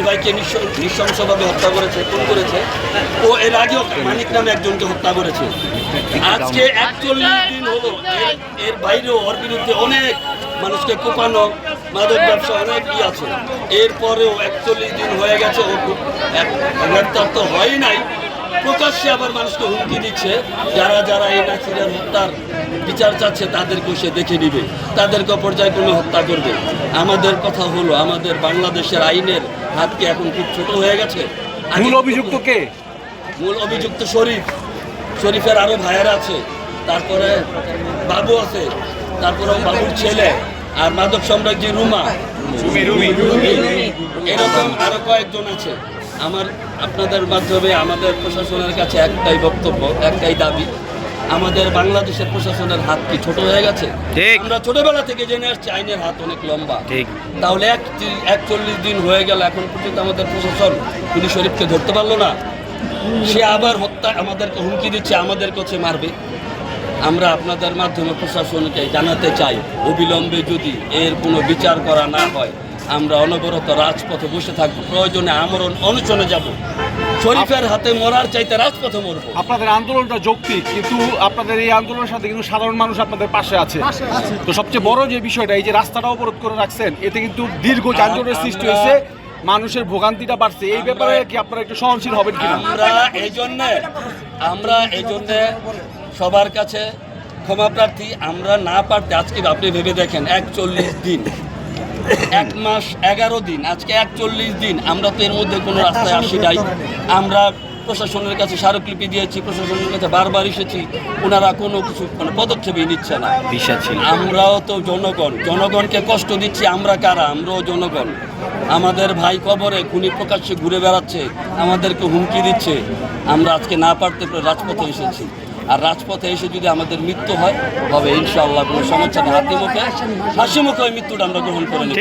ভাইকে নৃশংসভাবে হত্যা করেছে, খুন করেছে। ও এর আগেও মানিক নামে একজনকে হত্যা করেছে। আজকে 41 দিন হলো, এর বাইরেও ওর বিরুদ্ধে অনেক মানুষকে কোপানো, মাদক ব্যবসা অনেক আছে। এরপরেও 41 দিন হয়ে গেছে, ও গ্রেপ্তার তো হয় নাই, প্রকাশ্যে আবার মানুষকে হুমকি দিচ্ছে। যারা যারা এই নাসিরের হত্যার বিচার চাচ্ছে তাদেরকে সে দেখে নিবে, তাদেরকে পর্যায়ক্রমে হত্যা করবে। আমাদের কথা হলো, আমাদের বাংলাদেশের আইনের হাত কি এখন খুব ছোট হয়ে গেছে? মূল অভিযুক্ত কে? মূল অভিযুক্ত শরীফের আরো ভাইয়েরা আছে, তারপরে বাবু আছে, তারপরে বাবুর ছেলে, আর মাদক সম্রাজ্ঞী রুমা, এরকম আরো কয়েকজন আছে। আপনাদের মাধ্যমে আমাদের প্রশাসনের কাছে একটাই বক্তব্য, একটাই দাবি, আমাদের বাংলাদেশের প্রশাসনের হাত কি ছোট হয়ে গেছে? আমরা ছোটবেলা থেকে জেনে আসছি আইনের হাত অনেক লম্বা। তাহলে 41 দিন হয়ে গেল, এখন পর্যন্ত আমাদের প্রশাসন খুনি শরীফকে ধরতে পারলো না। সে আবার হত্যা আমাদেরকে হুমকি দিচ্ছে, আমাদের কাছে মারবে। আমরা আপনাদের মাধ্যমে প্রশাসনকে জানাতে চাই, অবিলম্বে যদি এর কোনো বিচার করা না হয়, আমরা অনবরত রাজপথে বসে থাকবো, প্রয়োজনে আমরণ অনশনে যাব। শরীফের হাতে মরার চাইতে রাজপথে মরবো। আপনাদের আন্দোলনটা যৌক্তিক, কিন্তু আপনাদের এই আন্দোলনের সাথে কিন্তু সাধারণ মানুষ আপনাদের পাশে আছে। তো সবচেয়ে বড় যে বিষয়টা, এই যে রাস্তাটা অবরোধ করে রাখছেন, এতে কিন্তু দীর্ঘ যানজটের সৃষ্টি হয়েছে, মানুষের ভোগান্তিটা বাড়ছে। এই ব্যাপারে কি আপনারা একটু সহনশীল হবেন কিনা? আমরা এই জন্যে সবার কাছে ক্ষমা প্রার্থী। আমরা না পারতে, আজকে আপনি ভেবে দেখেন, 41 দিন, 1 মাস 11 দিন, আজকে 41 দিন, আমরা তো এর মধ্যে কোনো রাস্তায় আসি নাই। আমরা প্রশাসনের কাছে স্মারকলিপি দিয়েছি, প্রশাসনের কাছে বারবার এসেছি, ওনারা কোনো কিছু পদক্ষেপই নিচ্ছে না। আমরাও তো জনগণকে কষ্ট দিচ্ছি। আমরা কারা? আমরাও জনগণ। আমাদের ভাই কবরে, খুনি প্রকাশ্যে ঘুরে বেড়াচ্ছে, আমাদেরকে হুমকি দিচ্ছে। আমরা আজকে না পারতে রাজপথে এসেছি। আর রাজপথে এসে যদি আমাদের মৃত্যু হয়, হবে ইনশাআল্লাহ, কোনো সমস্যা নেই। হাসি মুখে ওই মৃত্যুটা আমরা গ্রহণ করে নিই।